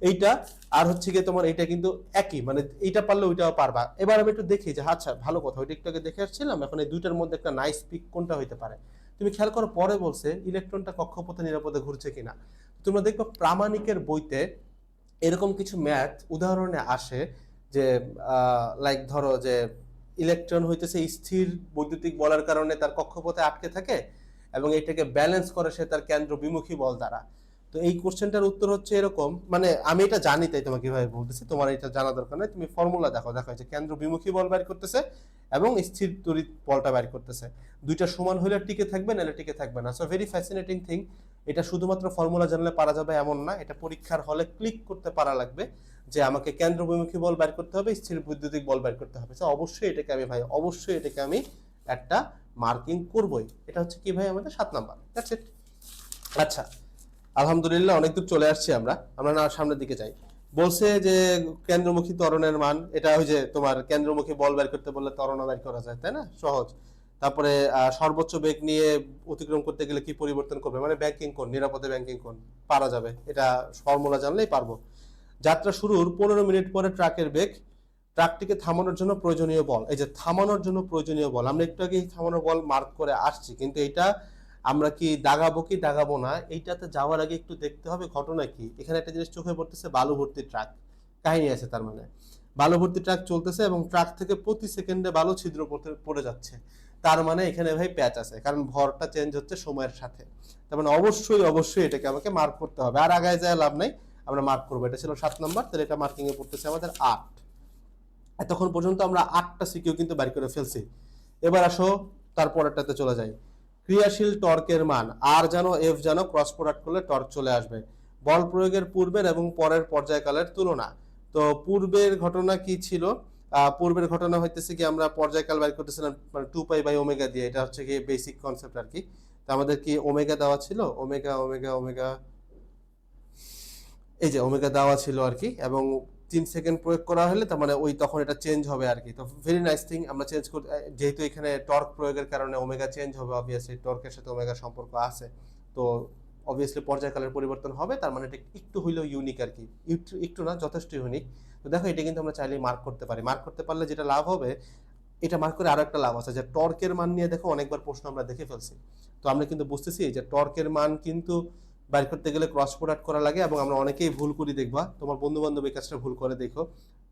এইটা, আর হচ্ছে গিয়ে তোমার এইটা কিন্তু একই, মানে এইটা পারলে ওইটাও পারবা। এবার আমি একটু দেখি যে আচ্ছা ভালো কথা, ওইটা একটু আগে দেখে আসছিলাম, এখন এই দুইটার মধ্যে একটা নাইস পিক কোনটা হইতে পারে। তুমি খেয়াল করো, পরে বলছে ইলেকট্রনটা কক্ষপথে নিরাপদে ঘুরছে কিনা। তোমরা দেখবে প্রামাণিকের বইতে এরকম কিছু ম্যাথ উদাহরণে আসে, যে লাইক ধরো যে ইলেকট্রন হইতেছে স্থির বৈদ্যুতিক বলের কারণে তার কক্ষপথে আটকে থাকে, এবং এটাকে ব্যালেন্স করে সে তার কেন্দ্র বিমুখী বল দ্বারা। তো এই কোশ্চেনটার উত্তর হচ্ছে এরকম, মানে আমি এটা জানি তাই তোমাকে কিভাবে বলতেছি, তোমার এটা জানা দরকার নাই, তুমি ফর্মুলা দেখো, যে কেন্দ্র বিমুখী বল বের করতেছে এবং স্থির তড়িৎ বলটা বের করতেছে, দুইটা সমান হলে টিকে থাকবে, নাহলে টিকে থাকবে না। So very fascinating thing. এটা শুধুমাত্র ফর্মুলা জানলে পারা যাবে এমন না, এটা পরীক্ষার হলে ক্লিক করতে পারা লাগবে যে আমাকে কেন্দ্র বিমুখী বল বের করতে হবে, স্থির বৈদ্যুতিক বল বের করতে হবে। অবশ্যই এটাকে আমি ভাই, অবশ্যই এটাকে আমি একটা মার্কিং করবই। এটা হচ্ছে কি ভাই, আমাদের 7 নাম্বার। That's it. আচ্ছা, আলহামদুলিল্লাহ অনেক দূর চলে আসছি আমরা না সামনের দিকে যাই। বলছে যে কেন্দ্রমুখী ত্বরণের মান, এটা ওই যে তোমার কেন্দ্রমুখী বল বের করতে বললে ত্বরণ বের করা যায়, তাই না, সহজ। তারপরে সর্বোচ্চ বেগ নিয়ে অতিক্রম করতে গেলে কি পরিবর্তন করবে, মানে ব্যাংকিং কোণ, নিরাপদে ব্যাংকিং কোণ পারা যাবে, এটা ফর্মুলা জানলেই পারবো। যাত্রা শুরুর 15 মিনিট পরে ট্রাকের বেগ, ট্রাকটিকে থামানোর জন্য প্রয়োজনীয় বল, এই যে থামানোর জন্য প্রয়োজনীয় বল, আমরা একটু আগে থামানোর বল মার্ক করে আসছি, কিন্তু এটা আমরা কি দাগাবো কি দাগাবো না, এইটাতে যাওয়ার আগে একটু দেখতে হবে ঘটনা কি। এখানে একটা জিনিস চোখে পড়তেছে, বালু ভর্তি ট্রাক, কাহিনী আছে। তার মানে বালু ভর্তি ট্রাক চলতেছে এবং ট্রাক থেকে প্রতি সেকেন্ডে বালু ছিদ্র পড়ে যাচ্ছে, তার মানে এখানে ভাই প্যাচ আছে, কারণ ভরটা চেঞ্জ হচ্ছে সময়ের সাথে। তার মানে অবশ্যই অবশ্যই এটাকে আমাকে মার্ক করতে হবে, আর আগায় যায় লাভ নাই, আমরা মার্ক করবো। এটা ছিল 7 নাম্বার, তাহলে এটা মার্কিং এ পড়তেছে আমাদের 8। এতক্ষণ পর্যন্ত আমরা 8টা সিকিউ কিন্তু বের করে ফেলছি। এবার আসো তারপরেরটাতে চলে যাই। ক্রিয়াশীল টর্কের মান, আর জানো এফ জানো, ক্রস প্রোডাক্ট করলে টর্ক চলে আসবে। বল প্রয়োগের পূর্বের এবং পরের পর্যায়কালের তুলনা, তো পূর্বের ঘটনা কি ছিল, পূর্বের ঘটনা হইতেছে কি আমরা পর্যায়কাল বের করতেছিলাম মানে 2π/ω দিয়ে, এটা হচ্ছে কি বেসিক কনসেপ্ট আর কি। তো আমাদের কি ওমেগা দেওয়া ছিল, ওমেগা ওমেগা ওমেগা এই যে ওমেগা দেওয়া ছিল আর কি, এবং 3 সেকেন্ড প্রয়োগ করা হলে তার মানে ওই তখন এটা চেঞ্জ হবে আর কি। তো ভেরি নাইস থিং, আমরা চেঞ্জ করতে, যেহেতু এখানে টর্ক প্রয়োগের কারণে ওমেগা চেঞ্জ হবে, অবভিয়াসলি টর্কের সাথে ওমেগার সম্পর্ক আছে, তো অবভিয়াসলি পর্যায়কালের পরিবর্তন হবে, তার মানে এটা একটু হইলেও ইউনিক আর কি, একটু একটু না, যথেষ্ট ইউনিক। তো দেখো এটা কিন্তু আমরা চাইলে মার্ক করতে পারি, মার্ক করতে পারলে যেটা লাভ হবে, এটা মার্ক করে আরো একটা লাভ আছে যে টর্কের মান নিয়ে দেখো অনেকবার প্রশ্ন আমরা দেখে ফেলছি, তো আমরা কিন্তু বুঝতেছি যে টর্কের মান কিন্তু বাইর করতে গেলে ক্রস প্রোডাক্ট করা লাগে, এবং আমরা অনেকেই ভুল করি, দেখবা তোমার বন্ধু বান্ধব এই কাজটা ভুল করে, দেখো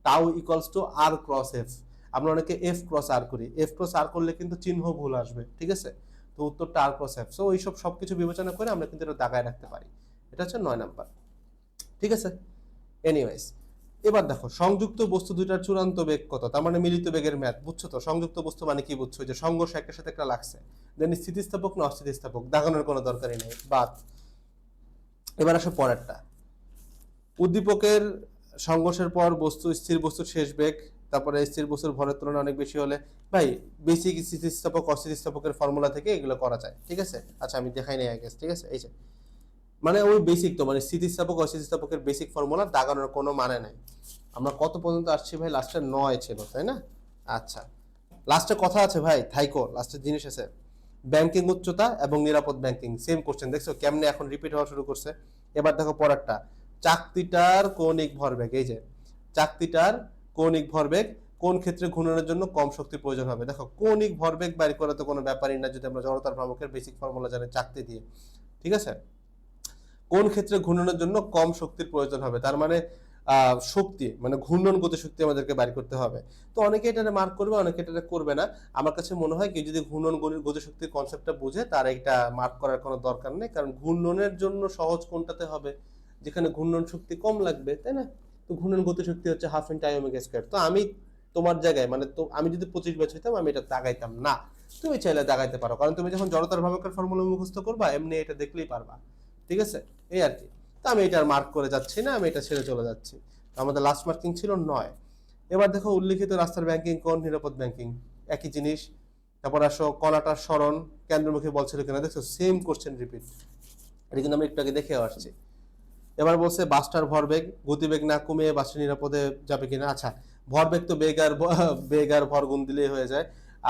tau equals to r cross F, আমরা অনেকে এফ ক্রস আর করি, এফ ক্রস আর করলে কিন্তু চিহ্ন ভুল আসবে, ঠিক আছে, তো উত্তরটা আর ক্রস এফ। সো এইসব সবকিছু বিবেচনা করে আমরা কিন্তু এটা দাগায় রাখতে পারি। এটা হচ্ছে 9 নাম্বার, ঠিক আছে। এনিওয়েজ, এবার দেখো সংযুক্ত বস্তু দুইটার চূড়ান্ত বেগ কত, তার মানে মিলিত বেগের ম্যাথ বুঝছো তো। সংযুক্ত বস্তু মানে কি বুঝছো, যে সংঘর্ষ একটার সাথে একটা লাগছে, দেন স্থিতিস্থাপক না অস্থিতিস্থাপক, দাগানোর কোনো দরকারই নেই, বাদ। এবার আসো পরেরটা, উদ্দীপকের সংঘর্ষের পর বস্তু স্থির বস্তুর শেষ বেগ, তারপরে স্থির বস্তুর ভরের তুলনায় অনেক বেশি হলে, ভাই বেসিক স্থিতিস্থাপক অস্থিতিস্থাপকের ফর্মুলা থেকে এগুলো করা যায়, ঠিক আছে। আচ্ছা আমি দেখাই নাই আই গেস, ঠিক আছে, এই যে মানে ওই বেসিক, তো মানে স্থিতিস্থাপক অস্থিতিস্থাপকের বেসিক ফর্মুলা, দাগানোর কোনো মানে নাই। আমরা কত পর্যন্ত আসছি ভাই, লাস্টে 9 ছিল তাই না। আচ্ছা লাস্টে কথা আছে ভাই, থাইকো, লাস্টের জিনিস আছে, ব্যাংকিং উচ্চতা এবং নিরাপদ ব্যাংকিং, সেম কোশ্চেন, দেখছো কেমনে এখন রিপিট হওয়া শুরু করছে। এবার দেখো পরেরটা, চাকতিটার কৌণিক ভরবেগ, এই যে চাকতিটার কৌণিক ভরবেগ কোন ক্ষেত্রে ঘূর্ণনের জন্য কম শক্তির প্রয়োজন হবে। দেখো কৌণিক ভরবেগ বাইর করা তো কোনো ব্যাপারই না, যদি আমরা জড়তার ভ্রামকের বেসিক ফর্মুলা জানি চাকতি দিয়ে, ঠিক আছে। কোন ক্ষেত্রে ঘূর্ণনের জন্য কম শক্তির প্রয়োজন হবে, তার মানে শক্তি মানে ঘূর্ণন গতিশক্তি আমাদেরকে বাইর করতে হবে। তো অনেকে এটারে মার্ক করবে, অনেকে এটারে করবে না। আমার কাছে মনে হয় কি, যদি ঘূর্ণন গতিশক্তির কনসেপ্টটা বুঝে তার এটা মার্ক করার কোনো দরকার নেই, কারণ ঘূর্ণনের জন্য সহজ কোনটাতে হবে, যেখানে ঘূর্ণন শক্তি কম লাগবে, তাই না। তো ঘূর্ণন গতিশক্তি হচ্ছে half into I omega square. তো আমি তোমার জায়গায় মানে, তো আমি যদি 25 ব্যাচ হইতাম আমি এটা দাগাইতাম না, তুমি চাইলে দাগাইতে পারো, কারণ তুমি যখন জড়তার ভ্রামকের ফর্মুলা মুখস্থ করবা এমনি এটা দেখলেই পারবা, ঠিক আছে, এই আর কি। তো আমি এটার মার্ক করে যাচ্ছি না, আমি এটা ছেড়ে চলে যাচ্ছি। আমাদের লাস্ট মার্কিং ছিল 9। এবার দেখো উল্লিখিত রাস্তার ব্যাংকিং কোন, নিরাপদ ব্যাংকিং, একই জিনিস। তারপর আসো কলাটার স্মরণ কেন্দ্রমুখী বল ছিল কিনা, দেখছো সেম কোশ্চেন রিপিট, এটা কিন্তু আমরা একটু আগে দেখে আসছি। এবার বলছে বাসটার ভরবেগ গতিবেগ না কমিয়ে বাসটা নিরাপদে যাবে কিনা। আচ্ছা ভরবেগ তো বেগ আর ভর গুণ দিলেই হয়ে যায়,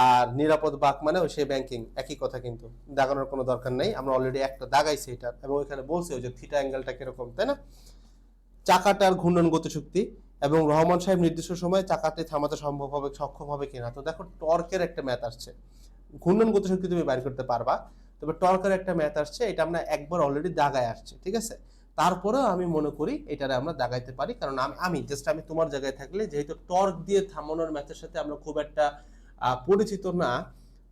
আর নিরাপদ বাক মানে সেই ব্যাংকিং, একই কথা, কিন্তু দাগানোর কোনো দরকার নেই, আমরা অলরেডি একটা দাগাইছি এটা, এবং এখানে বলছে যে থিটা অ্যাঙ্গেলটা কিরকম, তাই না। চাকাটার ঘূর্ণন গতিশক্তি এবং রহমান সাহেব নির্দিষ্ট সময়ে চাকাটি থামাতে সম্ভব হবে, সক্ষম হবে কিনা। তো দেখো টর্কের একটা ম্যাথ আসছে, ঘূর্ণন গতিশক্তি তুমি বাইর করতে পারবা, তবে টর্কের একটা ম্যাথ আসছে, এটা আমরা একবার অলরেডি দাগায় আসছে, ঠিক আছে। তারপরেও আমি মনে করি এটারে আমরা দাগাইতে পারি, কারণ আমি জাস্ট আমি তোমার জায়গায় থাকলে, যেহেতু টর্ক দিয়ে থামানোর ম্যাথের সাথে আমরা খুব একটা পরিচিত না,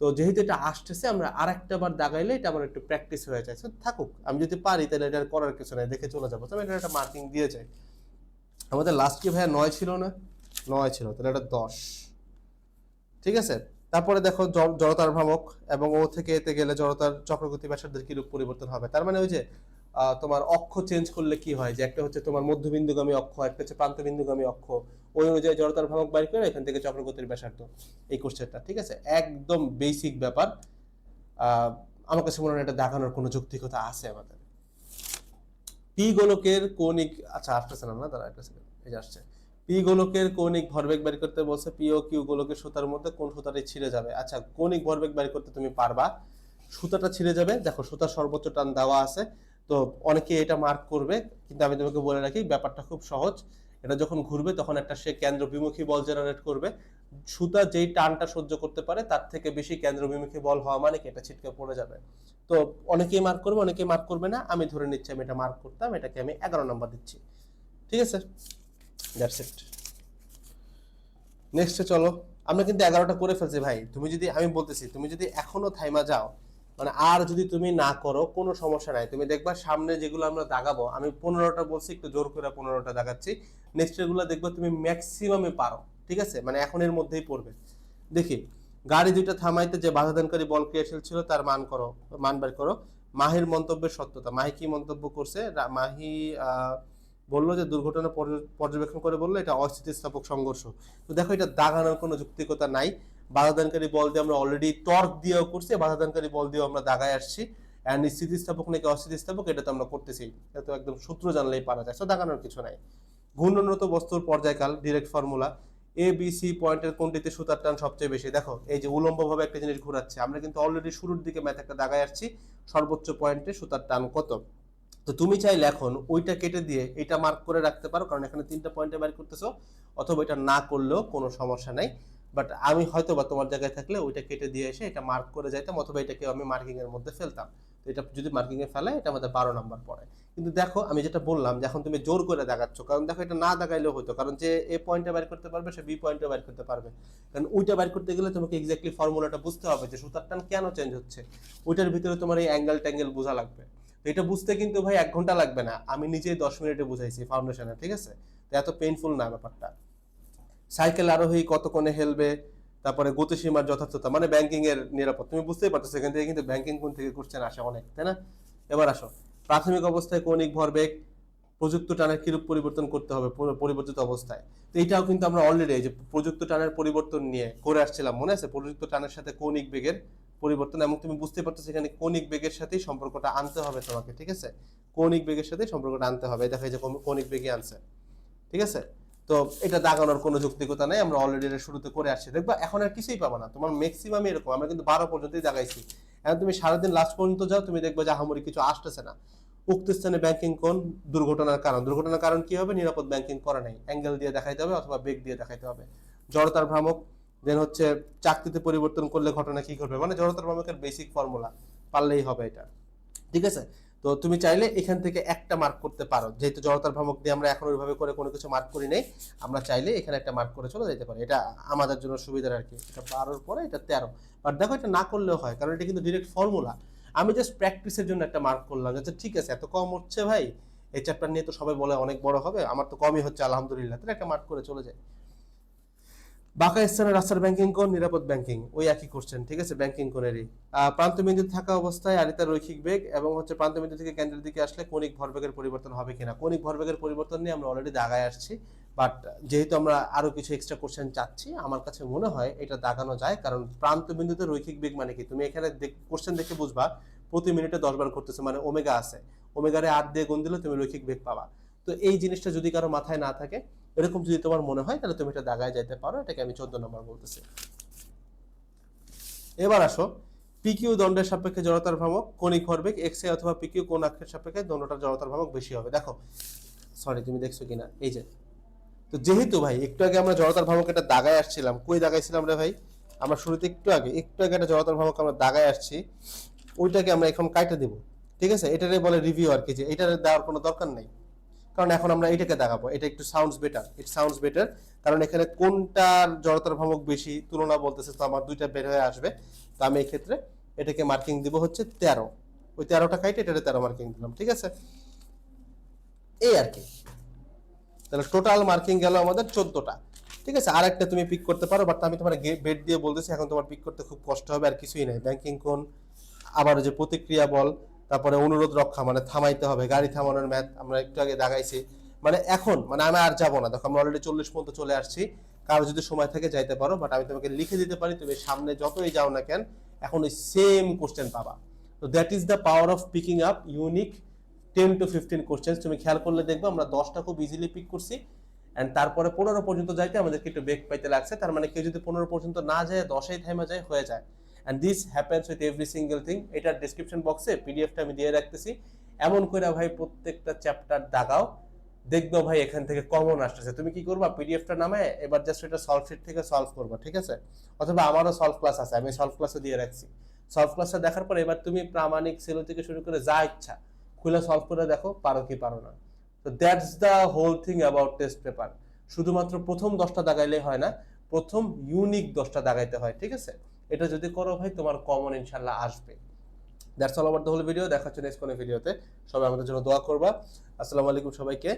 তো যেহেতু এটা আসতেছে আমরা আর একটা বার দাগাইলে এটা আমার একটু প্র্যাকটিস হয়ে যায়, থাকুক, আমি যদি পারি তাহলে এটা করার কিছু নাই, দেখে চলে যাবো, তবে এটা একটা মার্কিং দিয়ে যায়। আমাদের লাস্ট কি ভাইয়া 9 ছিল না, 9 ছিল, তাহলে এটা 10, ঠিক আছে। তারপরে দেখো জড়তার ভ্রামক এবং ও থেকে এতে গেলে জড়তার চক্রগতি ব্যাসার্ধের কিরূপ পরিবর্তন হবে, তার মানে ওই যে তোমার অক্ষ চেঞ্জ করলে কি হয়, যে একটা হচ্ছে তোমার মধ্যবিন্দুগামী অক্ষ, একটা হচ্ছে প্রান্তবিন্দুগামী অক্ষ, ওই অনুযায়ী জড়তার ভ্রামক বাইর করে এখান থেকে চক্রগতির ব্যাসার্ধ, এই কোশ্চেনটা, ঠিক আছে, একদম বেসিক ব্যাপার। আমার কাছে মনে হয় এটা দেখানোর কোনো যৌক্তিকতা আছে আমাদের। পি গোলকের কৌণিক, আচ্ছা আসতেছে না, দাঁড়া একটা সেকেন্ড, এই যে আসছে, পি গোলকের কৌণিক ভরবেগ বের করতে বলছে, পি ও কিউ গোলকের সুতার মধ্যে কোন সুতাটি ছিঁড়ে যাবে। আচ্ছা কৌণিক ভরবেগ বের করতে তুমি পারবা, সুতাটা ছিঁড়ে যাবে, দেখো সুতার সর্বোচ্চ টান দেওয়া আছে, তো অনেকে এটা মার্ক করবে, কিন্তু আমি তোমাকে বলে রাখি ব্যাপারটা খুব সহজ, এটা যখন ঘুরবে তখন একটা সে কেন্দ্র বিমুখী বল জেনারেট করবে, সুতা যেই টানটা সহ্য করতে পারে তার থেকে বেশি কেন্দ্র বিমুখী বল হওয়া মানে কি এটা ছিটকে পড়ে যাবে। তো অনেকেই মার্ক করবে, অনেকেই মার্ক করবে না, আমি ধরে নিচ্ছি আমি এটা মার্ক করতাম, এটাকে আমি 11 নম্বর দিচ্ছি, ঠিক আছে, দ্যাটস ইট। নেক্সটে চলো, আমরা কিন্তু 11টা করে ফেলছি ভাই, তুমি যদি, আমি বলতেছি তুমি যদি এখনো থাইমা যাও, মানে আর যদি তুমি না করো কোনো সমস্যা নাই, তুমি দেখবা সামনে যেগুলো আমরা দাগাবো, আমি 15টা বলছি, একটু জোর করে 15টা দাগাচ্ছি, নেক্সট এগুলো দেখবা তুমি ম্যাক্সিমামে পারো, ঠিক আছে, মানে এখন এর মধ্যেই পড়বে। দেখি গাড়ি দুইটা থামাইতে যে বাধাদানকারী বল ক্রিয়াশীল ছিল তার মান বের করো। মাহির মন্তব্যের সত্যতা, মাহি কি মন্তব্য করছে, মাহি বললো যে দুর্ঘটনা পর্যবেক্ষণ করে বললো এটা অস্থিতিস্থাপক সংঘর্ষ। তো দেখো এটা দাগানোর কোনো যৌক্তিকতা নাই, বাধাদানকারী বল দিয়ে আমরা অলরেডি টর্ক দিয়েও করছি, বাধাদানকারী বল দিয়েও আমরা দাগায় আসছি, অ্যান্ড স্থিতিস্থাপক নাকি অস্থিতিস্থাপক এটা তো আমরা করতেছি, এটা তো একদম সূত্র জানলেই পারা যায়, তো দাগানোর কিছু নাই। ঘূর্ণনত বস্তুর পর্যায়কাল direct formula, A B C পয়েন্টের কোনটিতে সুতার টান সবচেয়ে বেশি। দেখো এই যে উলম্বভাবে একটা জিনিস ঘোরাচ্ছে, আমরা কিন্তু অলরেডি শুরুর দিকে ম্যাথ একটা দাগায় আসছি, সর্বোচ্চ পয়েন্টে সুতার টান কত। তো তুমি চাইলে এখন ওইটা কেটে দিয়ে এটা মার্ক করে রাখতে পারো, কারণ এখানে 3টা পয়েন্টে বের করতেছো, অথবা এটা না করলেও কোনো সমস্যা নাই। বাট আমি হয়তো বা তোমার জায়গায় থাকলে ওইটা কেটে দিয়ে এসে এটা মার্ক করে যাইতাম, অথবা এটাকে আমি মার্কিং এর মধ্যে ফেলতাম। তো এটা যদি মার্কিং এ ফেলে এটা আমাদের 12 নাম্বার পড়ে। কিন্তু দেখো আমি যেটা বললাম যে এখন তুমি জোর করে দাগাচ্ছ, কারণ দেখো এটা না দাগাইলেও হতো, কারণ যে এ পয়েন্টে বের করতে পারবে সে বি পয়েন্টে বের করতে পারবে। কারণ ওইটা বের করতে গেলে তোমাকে এক্স্যাক্টলি ফর্মুলাটা বুঝতে হবে যে সুতার টান কেন চেঞ্জ হচ্ছে, ওইটার ভিতরে তোমার এই অ্যাঙ্গেল ট্যাঙ্গেল বোঝা লাগবে। তো এটা বুঝতে কিন্তু ভাই 1 ঘন্টা লাগবে না, আমি নিজেই 10 মিনিটে বুঝাইছি ফাউন্ডেশনে, ঠিক আছে? তো এত পেইনফুল না ব্যাপারটা। সাইকেল আরোহী কতক্ষণে হেলবে, তারপরে গতিসীমার যথার্থতা, মানে ব্যাংকিং এর নিরাপদ, তুমি বুঝতেই পারছো এখান থেকে কিন্তু ব্যাংকিং কোন থেকে কোশ্চেন আসে অনেক, তাই না? এবার আসো, প্রাথমিক অবস্থায় কৌণিক ভরবেগ প্রযুক্ত টানের কিরূপ পরিবর্তন করতে হবে পরিবর্তিত অবস্থায়। তো এইটাও কিন্তু আমরা অলরেডি এই যে প্রযুক্ত টানের পরিবর্তন নিয়ে করে আসছিলাম, মনে আছে? প্রযুক্ত টানের সাথে কৌণিক বেগের পরিবর্তন, এবং তুমি বুঝতে পারছো এখানে কৌণিক বেগের সাথেই সম্পর্কটা আনতে হবে তোমাকে, ঠিক আছে? কৌণিক বেগের সাথে সম্পর্কটা আনতে হবে, দেখো এই যে কৌণিক বেগে আনছে, ঠিক আছে? তো এটা দাগানোর কোনো যৌক্তিকতা নাই, আমরা অলরেডি এটা শুরুতে করে আসছি, দেখবা এখন আর কিছুই পাবা না, তোমার ম্যাক্সিমাম এরকম, আমরা কিন্তু 12 পর্যন্তই দাগাইছি। এখন তুমি সারাদিন লাস্ট পর্যন্ত যাও, তুমি দেখবে যে আহামরি কিছু আসতেছে না। উক্ত স্থানে ব্যাংকিং কোণ দুর্ঘটনার কারণ, দুর্ঘটনার কারণ কি হবে? নিরাপদ ব্যাংকিং করা নাই, অ্যাঙ্গেল দিয়ে দেখাইতে হবে অথবা বেগ দিয়ে দেখাইতে হবে। জড়তার ভ্রামক, দেন হচ্ছে চাকতিতে পরিবর্তন করলে ঘটনা কি ঘটবে, মানে জড়তার ভ্রামকের বেসিক ফর্মুলা পারলেই হবে এটা, ঠিক আছে? তো তুমি চাইলে এখান থেকে একটা মার্ক করতে পারো, যেহেতু জড়তার ভ্রামক দিয়ে আমরা এখন ওইভাবে করে কোনো কিছু মার্ক করি নাই, আমরা চাইলে এখানে একটা মার্ক করে চলে যেতে পারি, এটা আমাদের জন্য সুবিধার আর কি। এটা 12 পরে এটা 13, বাট দেখো এটা না করলেও হয়, কারণ এটা কিন্তু ডিরেক্ট ফর্মুলা। আমি জাস্ট প্র্যাকটিসের জন্য একটা মার্ক করলাম, আচ্ছা ঠিক আছে এত কম হচ্ছে ভাই, এই চ্যাপ্টার নিয়ে তো সবাই বলে অনেক বড় হবে, আমার তো কমই হচ্ছে আলহামদুলিল্লাহ, তাহলে একটা মার্ক করে চলে যায়। বাঁকা স্থানে রাস্তার ব্যাংকিং কোণ নিরাপদ ব্যাংকিং, ওই একই কোশ্চেন, ঠিক আছে? ব্যাংকিং কোণেরই প্রান্তবিন্দু থাকা অবস্থায় আরিতার রৈখিক বেগ, এবং হচ্ছে প্রান্তবিন্দু থেকে কেন্দ্রের দিকে আসলে কৌণিক ভরবেগের পরিবর্তন হবে কিনা। কৌণিক ভরবেগের পরিবর্তন নিয়ে আমরা অলরেডি দাগায় আসছি, বাট যেহেতু আমরা আরো কিছু এক্সট্রা কোশ্চেন চাচ্ছি, আমার কাছে মনে হয় এটা দাগানো যায়, কারণ প্রান্তবিন্দুতে রৈখিক বেগ মানে কি, তুমি এখানে কোশ্চেন দেখে বুঝবা প্রতি মিনিটে 10 বার ঘুরতেছে, মানে ওমেগা আছে, ওমেগারে 8 দিয়ে গুণ দিলে তুমি রৈখিক বেগ পাবা। তো এই জিনিসটা যদি কারো মাথায় না থাকে, এরকম যদি তোমার মনে হয়, তাহলে তুমি এটা দাগায় যাইতে পারো, এটাকে আমি 14 নম্বর বলতেছি। এবার আসো, পিকিউ দণ্ডের সাপেক্ষে জড়তার ভ্রামক, কৌণিক ভরবেগ এক্স এ অথবা পিকিউ কোন অক্ষের সাপেক্ষে দণ্ডটার জড়তার ভ্রামক বেশি হবে। দেখো সরি তুমি দেখছো কিনা, এই যে, তো যেহেতু ভাই একটু আগে আমরা জড়তার ভ্রামক এটা দাগায় আসছিলাম, কই দাগাইছিলাম রে ভাই, আমরা শুরুতে একটু আগে একটা জড়তার ভ্রামক আমরা দাগায় আসছি, ওইটাকে আমরা এখন কাইটা দিব, ঠিক আছে? এটারে বলে রিভিউ আর কি, যে এটারে দেওয়ার কোনো দরকার নাই, কারণ এখন আমরা এটাকে দেখাবো, এটা একটু sounds better, it sounds better, কারণ এখানে কোনটার জড়তার ভ্রামক বেশি তুলনা বলতেছে, তো আমার দুইটা বের হয়ে আসবে। তো আমি এই ক্ষেত্রে এটাকে মার্কিং দিব হচ্ছে 13, ওই 13টা কাইটে এটাতে 13 মার্কিং দিলাম, ঠিক আছে? এই আর কি, তাহলে টোটাল মার্কিং গেল আমাদের 14টা, ঠিক আছে? আর একটা তুমি পিক করতে পারো, বাট আমি তোমার বেড দিয়ে বলতেছি, এখন তোমার পিক করতে খুব কষ্ট হবে, আর কিছুই নাই। ব্যাংকিং কোণ, আবার যে প্রতিক্রিয়া বল, তারপরে অনুরোধ রক্ষা, মানে থামাইতে হবে, গাড়ি থামানোর ম্যাথ আমরা একটু আগে দাগাইছি, মানে এখন মানে আমি আর যাবো না, দেখো আমরা অলরেডি 40 পর্যন্ত চলে আসছি, কারো যদি সময় থাকে যাইতে পারো, বাট আমি তোমাকে লিখে দিতে পারি, তুমি সামনে যতই যাও না কেন এখন ওই সেম কোশ্চেন পাবা। তো that is the power of picking up unique 10 to 15 question. তুমি খেয়াল করলে দেখবো আমরা 10টা খুব ইজিলি পিক করছি, এন্ড তারপরে 15 পর্যন্ত যাইতে আমাদেরকে একটু বেগ পাইতে লাগছে, তার মানে কেউ যদি 15 পর্যন্ত না যায় 10এই থেমে যায়, হয়ে যায়। and this happens with every single thing। এটার ডেসক্রিপশন বক্সে পিডিএফটা আমি দিয়ে রাখতেছি, এমন করে ভাই প্রত্যেকটা চ্যাপ্টার দাগাও, দেখবে ভাই এখান থেকে কমন আসতেছে। তুমি কি করবা, পিডিএফটা নামায় এবার জাস্ট এটা সলভ শিট থেকে সলভ করবা, ঠিক আছে? অথবা আমারও সলভ ক্লাস আছে, আমি সলভ ক্লাসে দিয়ে রাখছি, সলভ ক্লাসটা দেখার পর এবার তুমি প্রামাণিক সেলো থেকে শুরু করে যা ইচ্ছা খুলে সলভ করে দেখো পারো কি পারো না। তো that's the whole thing about test paper. শুধুমাত্র প্রথম 10টা দাগাইলে হয় না, প্রথম ইউনিক 10টা দাগাইতে হয়, ঠিক আছে? এটা যদি করো ভাই তোমার কমন ইনশাল্লাহ আসবে। That's all about the whole video, দেখা হচ্ছে নেক্সট কোনো ভিডিওতে। সবাই আমাদের জন্য দোয়া করবা। আসসালামু আলাইকুম সবাইকে,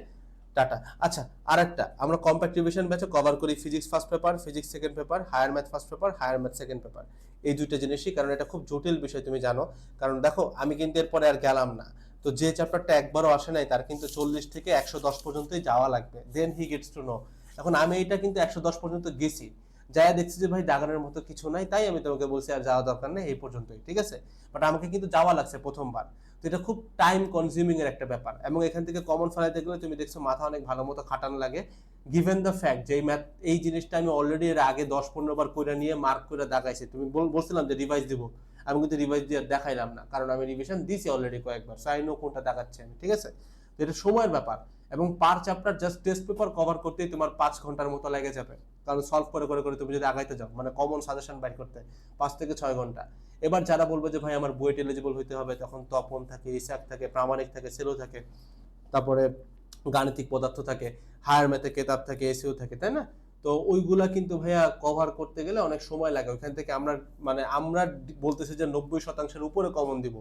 টাটা। আচ্ছা, আরেকটা, আমরা কম্প্যাক্ট রিভিশন ব্যাচে কভার করি physics first paper, physics second paper, higher math first paper, higher math second paper, এই দুইটা জিনিসই, কারণ এটা খুব জটিল বিষয় তুমি জানো। কারণ দেখো আমি কিন্তু এরপরে আর গেলাম না, তো যে চ্যাপ্টারটা একবারও আসে নাই তার কিন্তু 40 থেকে 110 পর্যন্তই যাওয়া লাগবে, দেন হি গেটস টু নো। এখন আমি এটা কিন্তু 110 পর্যন্ত গেছি, যাই দেখছি যে ভাই দাগানোর মতো কিছু নাই, তাই আমি তোমাকে বলছি আর যাওয়া দরকার নেই, এই পর্যন্তই, ঠিক আছে। বাট আমাকে কিন্তু যাওয়া লাগছে প্রথমবার, তো এটা খুব টাইম কনজিউমিং এর একটা ব্যাপার, এবং এখান থেকে কমন ফলাইতে গেলে তুমি দেখছো মাথা অনেক ভালো মতো খাটানো লাগে। গিভেন দ্য ফ্যাক্ট যে এই জিনিসটা আমি অলরেডি এর আগে 10-15 বার কইরা নিয়ে মার্ক করে দাগাইছি, তুমি বলছিলাম যে রিভাইজ দিব, আমি কিন্তু রিভাইজ দিয়ে দেখাইলাম না, কারণ আমি রিভিশন দিছি অলরেডি কয়েকবার, সো আই নো কোনটা দাগাচ্ছি আমি, ঠিক আছে। তো এটা সময়ের ব্যাপার, এবং পার chapter just test paper cover করতেই তোমার 5 ঘন্টার মতো লেগে যাবে, কারণ সলভ করে করে করে তুমি যদি আগাইতে যাও, মানে কমন সাজেশন বাইর করতে 5 থেকে 6 ঘন্টা। এবার যারা বলবে যে ভাই আমার বুয়েট এলিজিবল হইতে হবে, তখন তপন থাকে, ইসাক থাকে, প্রামাণিক থাকে, সেলো থাকে, তারপরে গাণিতিক পদার্থ থাকে, হায়ার ম্যাথে কেতাব থাকে, এসিও থাকে, তাই না। তো ওইগুলা কিন্তু ভাইয়া কভার করতে গেলে অনেক সময় লাগে, ওইখান থেকে আমরা বলতেছি যে 90% উপরে কমন দিব,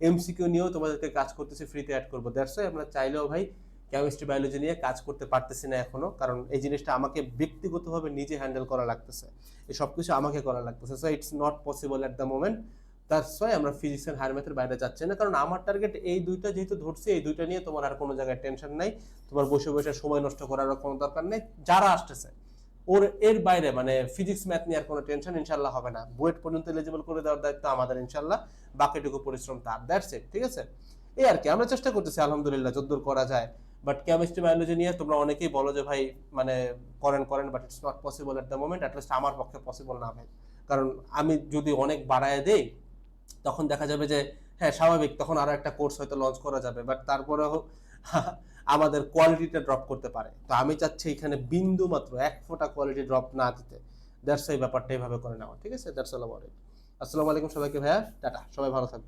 এমসিকিউ নিয়েও তোমাদেরকে কাজ করতেছি, ফ্রিতে অ্যাড করবো, দ্যাটস ওয়াই আমরা চাইলেও ভাই কেমিস্ট্রি বায়োলজি নিয়ে কাজ করতে পারতেছি না এখনো, কারণ এই জিনিসটা আমাকে ব্যক্তিগতভাবে নিজে হ্যান্ডেল করা লাগতেছে, এই সবকিছু আমাকে করা লাগতেছে, so it's not possible at the moment. That's why আমরা ফিজিক্স এন্ড হায়ার ম্যাথের বাইরে যাচ্ছি না, কারণ আমার টার্গেট এই দুইটা যেহেতু ধরছি, এই দুইটা নিয়ে তোমার আর কোনো জায়গায় টেনশন নাই, তোমার বসে বসে সময় নষ্ট করার কোনো দরকার নেই। যারা আসতেছে এর বাইরে মানে ফিজিক্স ম্যাথ নিয়ে আর কোনো টেনশন ইনশাল্লাহ হবে না, বুয়েট পর্যন্ত এলিজিবল করে দেওয়ার দায়িত্ব আমাদের ইনশাল্লাহ, বাকিটুকু পরিশ্রম তার, দ্যাটস ইট, ঠিক আছে। এই আর কি, আমরা চেষ্টা করতেছি আলহামদুলিল্লাহ যতদূর করা যায়। বাট কেমিস্ট্রি বায়োলজি নিয়ে তোমরা অনেকেই বলো যে ভাই মানে করেন, but it's not possible at the moment, at least আমার পক্ষে পসিবল না ভাই, কারণ আমি যদি অনেক বাড়ায় দেই তখন দেখা যাবে যে হ্যাঁ স্বাভাবিক, তখন আরো একটা কোর্স হয়তো লঞ্চ করা যাবে, বাট তারপরেও আমাদের কোয়ালিটিটা ড্রপ করতে পারে, তো আমি চাচ্ছি এখানে বিন্দু মাত্র 1 ফোঁটা কোয়ালিটি ড্রপ না দিতে, দ্যাটস এই ব্যাপারটা এইভাবে করে নেওয়া, ঠিক আছে। That's all about it. আসসালামু আলাইকুম সবাইকে, ভাইয়া টাটা, সবাই ভালো থাকবে।